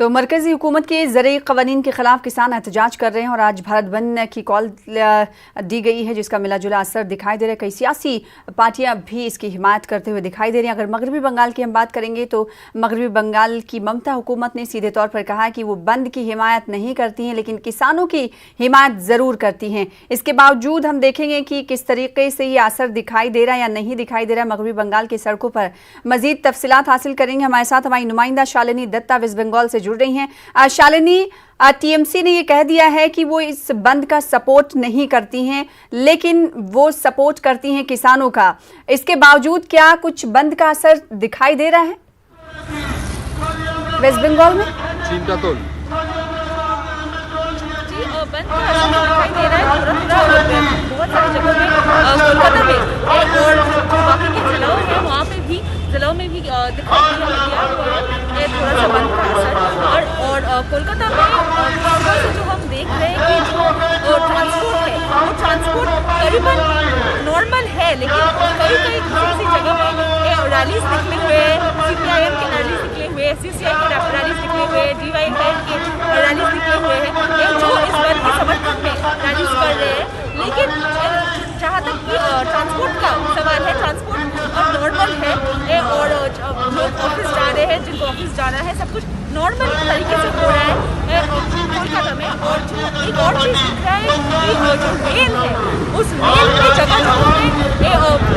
तो मरकजी हुकूमत के ज़रूरी क़वानीन के ख़िलाफ़ किसान एहतजाज कर रहे हैं और आज भारत बंद की कॉल दी गई है, जिसका मिला जुला असर दिखाई दे रहा है। कई सियासी पार्टियां भी इसकी हिमायत करते हुए दिखाई दे रही हैं। अगर मगरबी बंगाल की हम बात करेंगे तो मगरबी बंगाल की ममता हुकूमत ने सीधे तौर पर कहा है कि वो बंद की हिमायत नहीं करती हैं, लेकिन किसानों की हिमायत ज़रूर करती हैं। इसके बावजूद हम देखेंगे कि किस तरीके से ये असर दिखाई दे रहा है या नहीं दिखाई दे रहा है मगरबी बंगाल की सड़कों पर। मज़ीद तफसीलात हासिल करेंगे। हमारे साथ हमारी नुमाइंदा शालिनी दत्ता वेस्ट बंगाल से जुड़ रही हैं। शालिनी, टीएमसी ने ये कह दिया है कि वो इस बंद का सपोर्ट नहीं करती हैं, लेकिन वो सपोर्ट करती हैं किसानों का। इसके बावजूद क्या कुछ बंद का असर दिखाई दे रहा है वेस्ट बंगाल में? चीन का तोल बंद का असर दिखाई दे रहा है बहुत सारी जगहों में, कोलकाता में और बाकी के जिलों हैं वहाँ पे भी जिलों में भी दिखाई दिया थोड़ा सा बंद का असर। और कोलकाता में जो हम देख रहे हैं कि जो ट्रांसपोर्ट है वो ट्रांसपोर्ट करीबन नॉर्मल है, लेकिन कई किसी जगह में रैलीज निकले हुए हैं, CPIM के रैलीज निकले हुए हैं, CCI के रैलीज निकले हुए हैं, DYFI के रैलीज निकले हुए हैं जो इस बंद के समर्थन में रैलीज कर रहे हैं। लेकिन जहाँ तक कि ट्रांसपोर्ट का सवाल है, ट्रांसपोर्ट नॉर्मल है और लोग ऑफिस जा रहे हैं, जिनको ऑफिस जाना है, सब कुछ नॉर्मल तरीके से हो रहा है कोलकाता में। और जो एक और चीज़ दिख रहा है कि जो रेल है उस रेल की जगह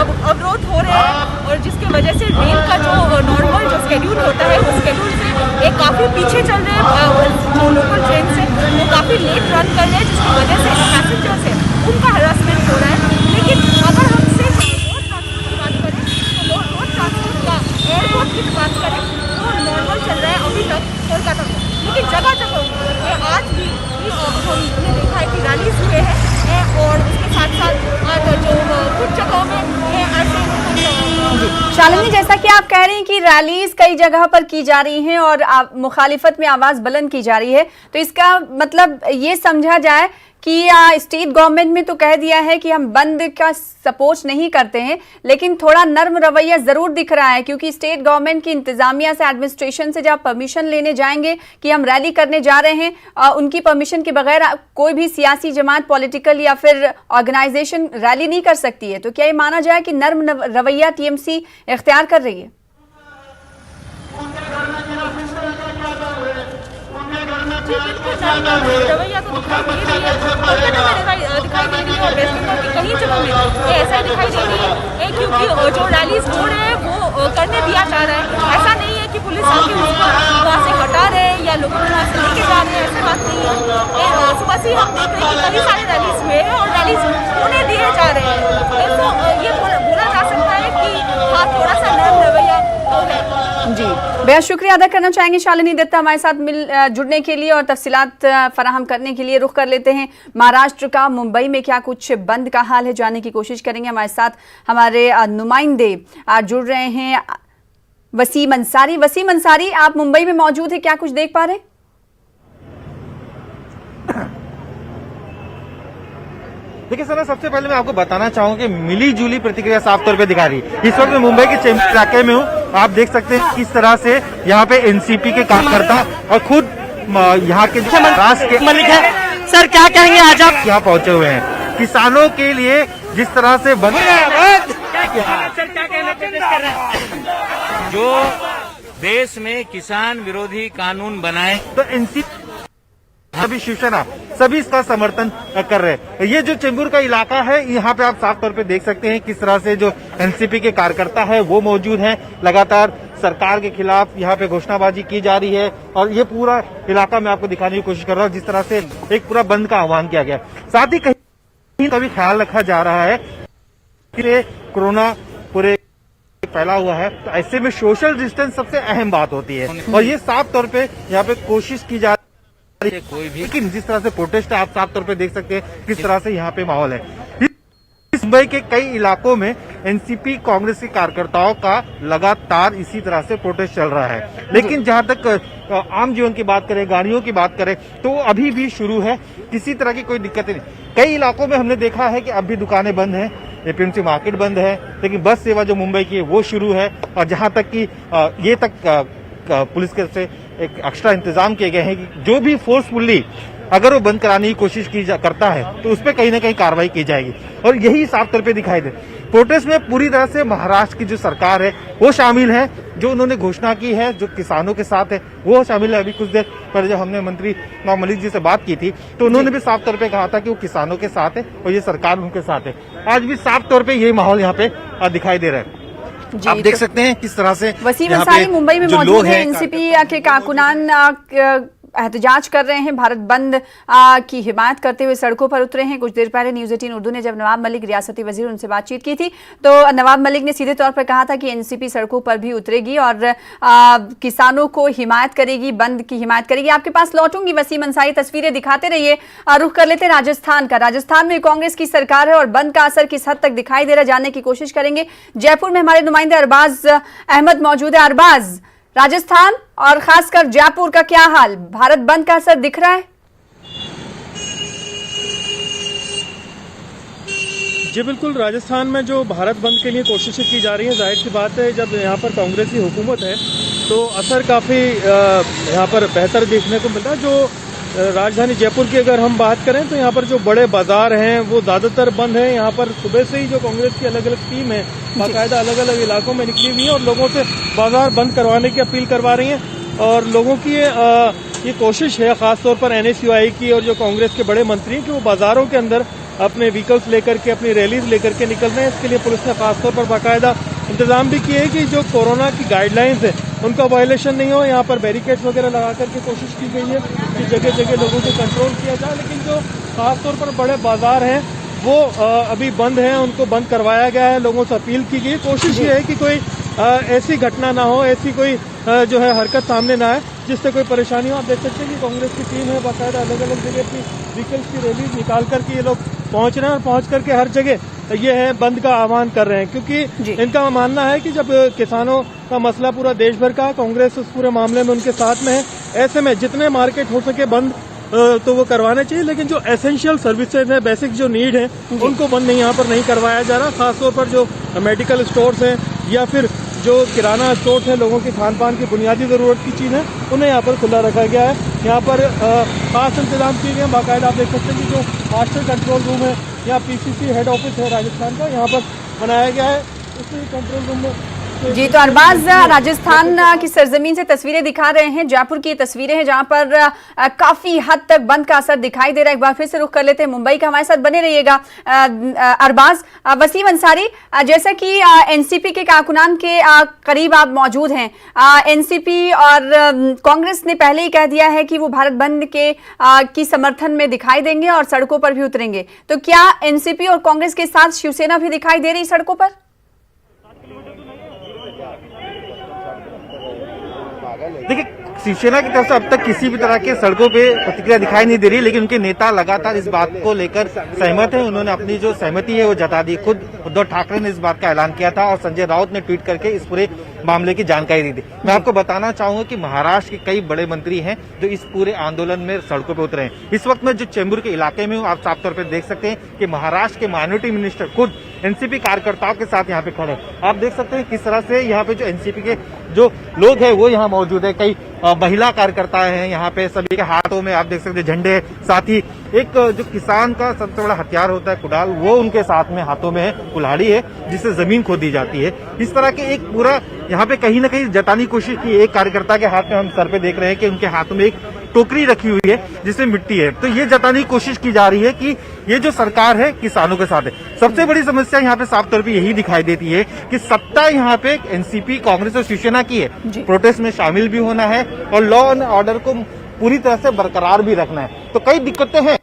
अब अवरोध हो रहे हैं और जिसकी वजह से रेल का जो नॉर्मल जो शेड्यूल होता है उस शेड्यूल से काफ़ी पीछे चल रहे हैं। जो लोकल ट्रेन से वो काफ़ी लेट रन कर रहे हैं, जिसकी वजह से पैसेंजर्स है उनका हरासमेंट हो रहा है। लेकिन अगर हम सिर्फ रोड ट्रांसपोर्ट की बात करें तो रोड ट्रांसपोर्ट का एयरपोर्ट की बात करें तो नॉर्मल चल रहा है अभी तक कोलकाता में। लेकिन जगह जगह आज भी हमने देखा है कि रैलीज हुए हैं और उसके साथ साथ जो कुछ जगहों में ऐसे शालिनी, जैसा कि आप कह रही हैं कि रैलीज कई जगह पर की जा रही हैं और मुखालिफत में आवाज बुलंद की जा रही है, तो इसका मतलब ये समझा जाए कि स्टेट गवर्नमेंट में तो कह दिया है कि हम बंद का सपोर्ट नहीं करते हैं, लेकिन थोड़ा नर्म रवैया जरूर दिख रहा है, क्योंकि स्टेट गवर्नमेंट की इंतजामिया से, एडमिनिस्ट्रेशन से जब परमिशन लेने जाएंगे कि हम रैली करने जा रहे हैं, उनकी परमिशन के बगैर कोई भी सियासी जमात, पॉलिटिकल या फिर ऑर्गेनाइजेशन रैली नहीं कर सकती है। तो क्या ये माना जाए कि नर्म रवैया टीएमसी इख्तियार कर रही है? रवैया तो दिखाई दे रही है, कोलकाता में दिखाई दे रही है और वेस्ट बंगाल की कई जगहों में ऐसा दिखाई दे रही है, क्योंकि जो रैलीज हो रहे हैं वो करने दिया जा रहा है। ऐसा नहीं है कि पुलिस आके उसको वहाँ से हटा रहे हैं या लोगों को वहाँ से लेके जा रहे हैं, ऐसी बात नहीं है। सुबह से हम देख रहे हैं कि कई सारे रैलीज हुए हैं और रैलीज होने दिए जा रहे हैं। तो ये बोला जा सकता है कि हाँ, थोड़ा सा नर्म रवैया है। जी, बेहद शुक्रिया अदा करना चाहेंगे शालिनी दत्ता हमारे साथ जुड़ने के लिए और तफसीलात फराहम करने के लिए। रुख कर लेते हैं महाराष्ट्र का, मुंबई में क्या कुछ बंद का हाल है जानने की कोशिश करेंगे। हमारे साथ हमारे नुमाइंदे जुड़ रहे हैं, वसीम अंसारी। वसीम अंसारी, आप मुंबई में मौजूद है, क्या कुछ देख पा रहे हैं? देखिए सर, सबसे पहले मैं आपको बताना चाहूंगा कि मिली जुली प्रतिक्रिया साफ तौर पे दिखा रही है। इस वक्त मैं मुंबई के चेंबूर इलाके में हूँ। आप देख सकते हैं किस तरह से यहाँ पे एनसीपी के कार्यकर्ता और खुद यहाँ के जो राष्ट्र के मलिक है, सर क्या कहेंगे, आज आप यहाँ पहुँचे हुए हैं किसानों के लिए जिस तरह से जो देश में किसान विरोधी कानून बनाए, तो एनसीपी सभी शिवसेना सभी इसका समर्थन कर रहे हैं। ये जो चेंबूर का इलाका है, यहाँ पे आप साफ तौर पे देख सकते हैं किस तरह से जो एनसीपी के कार्यकर्ता है वो मौजूद हैं। लगातार सरकार के खिलाफ यहाँ पे घोषणाबाजी की जा रही है और ये पूरा इलाका मैं आपको दिखाने की कोशिश कर रहा हूँ जिस तरह से एक पूरा बंद का आह्वान किया गया। साथ ही कहीं का भी ख्याल रखा जा रहा है कि कोरोना पूरे फैला हुआ है, तो ऐसे में सोशल डिस्टेंस सबसे अहम बात होती है और ये साफ तौर पे यहाँ पे कोशिश की जा कोई भी, लेकिन जिस तरह से प्रोटेस्ट है आप साफ तौर पे देख सकते हैं किस तरह से यहाँ पे माहौल है। मुंबई के कई इलाकों में एनसीपी कांग्रेस के कार्यकर्ताओं का लगातार इसी तरह से प्रोटेस्ट चल रहा है। लेकिन जहां तक आम जीवन की बात करें, गाड़ियों की बात करें, तो अभी भी शुरू है, किसी तरह की कोई दिक्कत नहीं। कई इलाकों में हमने देखा है कि अब भी दुकानें बंद हैं, एपीएमसी मार्केट बंद है, लेकिन बस सेवा जो मुंबई की है वो शुरू है। और जहां तक कि ये तक पुलिस के से एक एक्स्ट्रा इंतजाम किए गए हैं कि जो भी फोर्सफुली अगर वो बंद कराने की कोशिश करता है तो उस पर कहीं ना कहीं कार्रवाई की जाएगी। और यही साफ तौर पे दिखाई दे प्रोटेस्ट में पूरी तरह से महाराष्ट्र की जो सरकार है वो शामिल है, जो उन्होंने घोषणा की है जो किसानों के साथ है वो शामिल है। अभी कुछ देर पहले जब हमने मंत्री नवाब मलिक जी से बात की थी तो उन्होंने भी साफ तौर पे कहा था कि वो किसानों के साथ है और ये सरकार उनके साथ है। आज भी साफ तौर पे ये माहौल यहाँ पे दिखाई दे रहा है। आप देख सकते हैं किस तरह से वसीम अंसारी मुंबई में मौजूद है। एनसीपी के कारकुनान एहतजाज कर रहे हैं, भारत बंद की हिमायत करते हुए सड़कों पर उतरे हैं। कुछ देर पहले न्यूज़ 18 उर्दू ने जब नवाब मलिक रियासती वजीर उनसे बातचीत की थी तो नवाब मलिक ने सीधे तौर पर कहा था कि एनसीपी सड़कों पर भी उतरेगी और किसानों को हिमायत करेगी, बंद की हिमायत करेगी। आपके पास लौटूंगी वसीम अंसारी, तस्वीरें दिखाते रहिए। रुख कर लेते राजस्थान का। राजस्थान में कांग्रेस की सरकार है और बंद का असर किस हद तक दिखाई दे रहा है जानने की कोशिश करेंगे। जयपुर में हमारे नुमाइंदे अरबाज अहमद मौजूद है। अरबाज, राजस्थान और खासकर जयपुर का क्या हाल, भारत बंद का असर दिख रहा है? जी बिल्कुल, राजस्थान में जो भारत बंद के लिए कोशिशें की जा रही हैं, जाहिर सी बात है जब यहाँ पर कांग्रेस की हुकूमत है तो असर काफ़ी यहाँ पर बेहतर देखने को मिलता है। जो राजधानी जयपुर की अगर हम बात करें तो यहाँ पर जो बड़े बाजार हैं वो ज़्यादातर बंद हैं। यहाँ पर सुबह से ही जो कांग्रेस की अलग अलग टीम है बाकायदा अलग अलग इलाकों में निकली हुई है और लोगों से बाजार बंद करवाने की अपील करवा रही हैं। और लोगों की ये कोशिश है खासतौर पर एनएसयूआई की और जो कांग्रेस के बड़े मंत्री हैं कि वो बाजारों के अंदर अपने व्हीकल्स लेकर के, अपनी रैलीज लेकर के निकल रहे हैं। इसके लिए पुलिस ने खासतौर पर बाकायदा इंतजाम भी किए हैं कि जो कोरोना की गाइडलाइंस है उनका वायलेशन नहीं हो। यहाँ पर बैरिकेड्स वगैरह लगा करके कोशिश की गई है कि जगह जगह लोगों को कंट्रोल किया जाए। लेकिन जो खासतौर पर बड़े बाजार हैं वो अभी बंद हैं, उनको बंद करवाया गया है। लोगों से अपील की गई, कोशिश ये है कि कोई ऐसी घटना ना हो, ऐसी कोई जो है हरकत सामने ना आए जिससे कोई परेशानी हो। आप देख सकते हैं कि कांग्रेस की टीम है बाकायदा अलग अलग जगह की व्हीकल्स की रैली निकाल करके ये लोग पहुंच रहे हैं और पहुंच करके हर जगह ये है बंद का आह्वान कर रहे हैं क्योंकि इनका मानना है कि जब किसानों का मसला पूरा देश भर का, कांग्रेस उस पूरे मामले में उनके साथ में है। ऐसे में जितने मार्केट हो सके बंद तो वो करवाने चाहिए, लेकिन जो एसेंशियल सर्विसेज है, बेसिक जो नीड है उनको बंद नहीं यहाँ पर नहीं करवाया जा रहा। खासतौर पर जो मेडिकल स्टोर्स हैं या फिर जो किराना स्टोर्स हैं, लोगों की खान पान की बुनियादी जरूरत की चीज़ है उन्हें यहाँ पर खुला रखा गया है। यहाँ पर खास इंतजाम किए गए हैं। बाकायदा आप देख सकते हैं कि जो मास्टर कंट्रोल रूम है या पीसीसी हेड ऑफिस है राजस्थान का, यहाँ पर बनाया गया है। उसी कंट्रोल रूम में जी तो अरबाज राजस्थान की सरजमीन से तस्वीरें दिखा रहे हैं। जयपुर की तस्वीरें हैं जहां पर काफी हद तक बंद का असर दिखाई दे रहा है। एक बार फिर से रुख कर लेते हैं मुंबई का, हमारे साथ बने रहिएगा अरबाज। वसीम अंसारी, जैसा कि एनसीपी के कारकुनान के करीब आप मौजूद हैं, एनसीपी और कांग्रेस ने पहले ही कह दिया है कि वो भारत बंद के की समर्थन में दिखाई देंगे और सड़कों पर भी उतरेंगे, तो क्या एनसीपी और कांग्रेस के साथ शिवसेना भी दिखाई दे रही सड़कों पर? देखिए, शिवसेना की तरफ से अब तक किसी भी तरह के सड़कों पे प्रतिक्रिया दिखाई नहीं दे रही, लेकिन उनके नेता लगातार इस बात को लेकर सहमत हैं। उन्होंने अपनी जो सहमति है वो जता दी। खुद उद्धव ठाकरे ने इस बात का ऐलान किया था और संजय राउत ने ट्वीट करके इस पूरे मामले की जानकारी दी थी। मैं आपको बताना चाहूंगा कि महाराष्ट्र के कई बड़े मंत्री हैं जो इस पूरे आंदोलन में सड़कों पर उतरे हैं। इस वक्त में जो चेंबूर के इलाके में हूँ, आप साफ तौर पर देख सकते हैं कि महाराष्ट्र के माइनॉरिटी मिनिस्टर खुद एनसीपी कार्यकर्ताओं के साथ यहाँ पे खड़े हैं। आप देख सकते हैं किस तरह से यहाँ पे जो एनसीपी के जो लोग हैं वो यहाँ मौजूद है। कई महिला कार्यकर्ता हैं यहाँ पे, सभी के हाथों में आप देख सकते हैं झंडे, साथ ही एक जो किसान का सबसे बड़ा हथियार होता है कुदाल, वो उनके साथ में हाथों में है, कुल्हाड़ी है जिससे जमीन खोदी जाती है। इस तरह के एक पूरा यहाँ पे कहीं ना कहीं जताने की कोशिश की। एक कार्यकर्ता के हाथ में हम सर पे देख रहे हैं कि उनके हाथों में एक टोकरी रखी हुई है जिसमें मिट्टी है, तो ये जताने की कोशिश की जा रही है कि ये जो सरकार है किसानों के साथ है। सबसे बड़ी समस्या यहाँ पे साफ तौर पे यही दिखाई देती है कि सत्ता यहाँ पे एनसीपी, कांग्रेस और शिवसेना की है। प्रोटेस्ट में शामिल भी होना है और लॉ एंड ऑर्डर को पूरी तरह से बरकरार भी रखना है, तो कई दिक्कतें हैं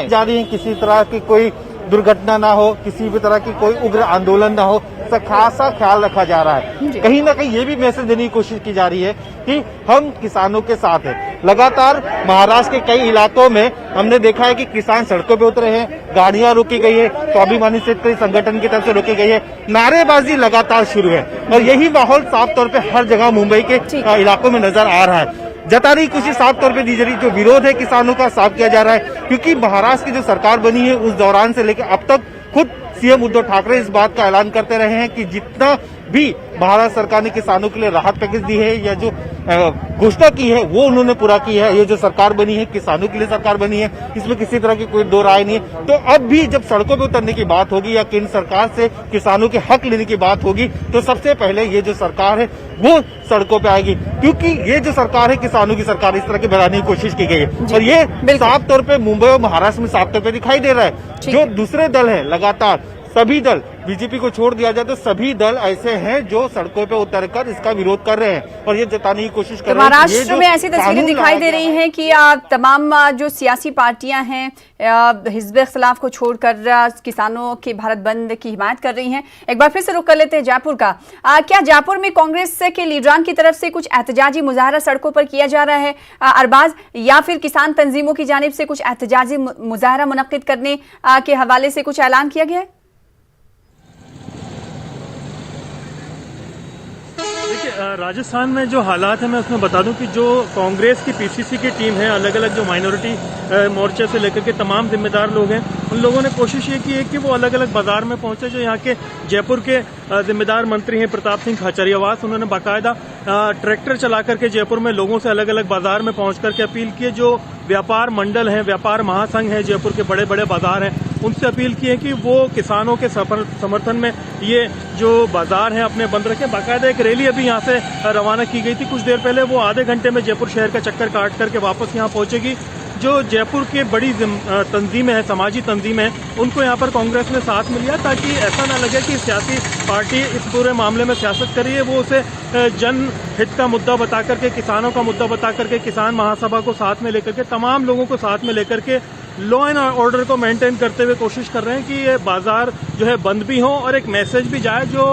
जा रही है। किसी तरह की कोई दुर्घटना ना हो, किसी भी तरह की कोई उग्र आंदोलन ना हो, इसका खासा ख्याल रखा जा रहा है। कहीं ना कहीं ये भी मैसेज देने की कोशिश की जा रही है कि हम किसानों के साथ हैं। लगातार महाराष्ट्र के कई इलाकों में हमने देखा है कि किसान सड़कों पे उतरे हैं, गाड़ियां रोकी गई है, स्वाभिमानी शेतकरी संगठन की तरफ से रोकी गई है, नारेबाजी लगातार शुरू है और यही माहौल साफ तौर पर हर जगह मुंबई के इलाकों में नजर आ रहा है। जताने की कोशिश साफ तौर पे दी जा रही, जो विरोध है किसानों का साफ किया जा रहा है, क्योंकि महाराष्ट्र की जो सरकार बनी है उस दौरान से लेकर अब तक खुद सीएम उद्धव ठाकरे इस बात का ऐलान करते रहे हैं कि जितना भी भारत सरकार ने किसानों के लिए राहत पैकेज दी है या जो घोषणा की है वो उन्होंने पूरा की है। ये जो सरकार बनी है किसानों के लिए सरकार बनी है, इसमें किसी तरह की कोई दो राय नहीं है। तो अब भी जब सड़कों पे उतरने की बात होगी या केंद्र सरकार से किसानों के हक लेने की बात होगी तो सबसे पहले ये जो सरकार है वो सड़कों पे आएगी, क्योंकि ये जो सरकार है किसानों की सरकार, इस तरह की बनाने की कोशिश की गई है। और ये साफ तौर पे मुंबई और महाराष्ट्र में साफ तौर पे दिखाई दे रहा है। जो दूसरे दल है लगातार सभी दल, बीजेपी को छोड़ दिया जाए तो सभी दल ऐसे हैं जो सड़कों पे उतरकर इसका विरोध कर रहे हैं और ये जताने की कोशिश कर रहे हैं। महाराष्ट्र में ऐसी तस्वीरें दिखाई दे रही हैं कि तमाम जो सियासी पार्टियां हैं हिज़्ब इख्तिलाफ को छोड़कर किसानों के भारत बंद की हिमायत कर रही हैं। एक बार फिर से रुख कर लेते हैं जयपुर का। क्या जयपुर में कांग्रेस के लीडरान की तरफ से कुछ एहतजाजी मुजाहरा सड़कों पर किया जा रहा है अरबाज, या फिर किसान तंजीमों की जानिब से कुछ एहतजाजी मुजाहरा मुनक्किद करने के हवाले से कुछ ऐलान किया गया है? देखिए, राजस्थान में जो हालात है मैं उसमें बता दूं कि जो कांग्रेस की पीसीसी की टीम है, अलग अलग जो माइनॉरिटी मोर्चे से लेकर के तमाम जिम्मेदार लोग हैं, उन लोगों ने कोशिश ये की है कि वो अलग अलग बाजार में पहुंचे। जो यहाँ के जयपुर के जिम्मेदार मंत्री हैं प्रताप सिंह खाचरियावास, उन्होंने बाकायदा ट्रैक्टर चला करके जयपुर में लोगों से अलग अलग बाजार में पहुंच करके अपील की है। जो व्यापार मंडल है, व्यापार महासंघ है, जयपुर के बड़े बड़े बाजार हैं, उनसे अपील की है कि वो किसानों के समर्थन में ये जो बाजार हैं अपने बंद रखें। बाकायदा एक रैली अभी यहाँ से रवाना की गई थी कुछ देर पहले, वो आधे घंटे में जयपुर शहर का चक्कर काट करके वापस यहाँ पहुंचेगी। जो जयपुर के बड़ी तंजीमें हैं, समाजी तंजीमें हैं, उनको यहाँ पर कांग्रेस ने साथ में लिया ताकि ऐसा ना लगे कि सियासी पार्टी इस पूरे मामले में सियासत कर रही है। वो उसे जनहित का मुद्दा बता करके, किसानों का मुद्दा बता करके, किसान महासभा को साथ में लेकर के, तमाम लोगों को साथ में लेकर के लॉ एंड ऑर्डर को मेंटेन करते हुए कोशिश कर रहे हैं कि ये बाजार जो है बंद भी हो और एक मैसेज भी जाए जो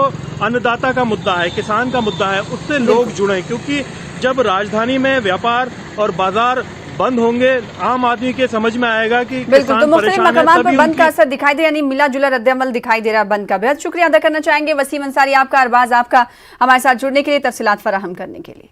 अन्नदाता का मुद्दा है, किसान का मुद्दा है, उससे लोग जुड़े। क्योंकि जब राजधानी में व्यापार और बाजार बंद होंगे, आम आदमी के समझ में आएगा कि बिल्कुल, तो मुख्तलिफ मकामात पर बंद का असर दिखाई दे, यानी मिला जुला रद्द-ए-अमल दिखाई दे रहा है बंद का। बेहद शुक्रिया अदा करना चाहेंगे वसीम अंसारी आपका, अरबाज आपका, हमारे साथ जुड़ने के लिए, तफसीलात फराहम करने के लिए।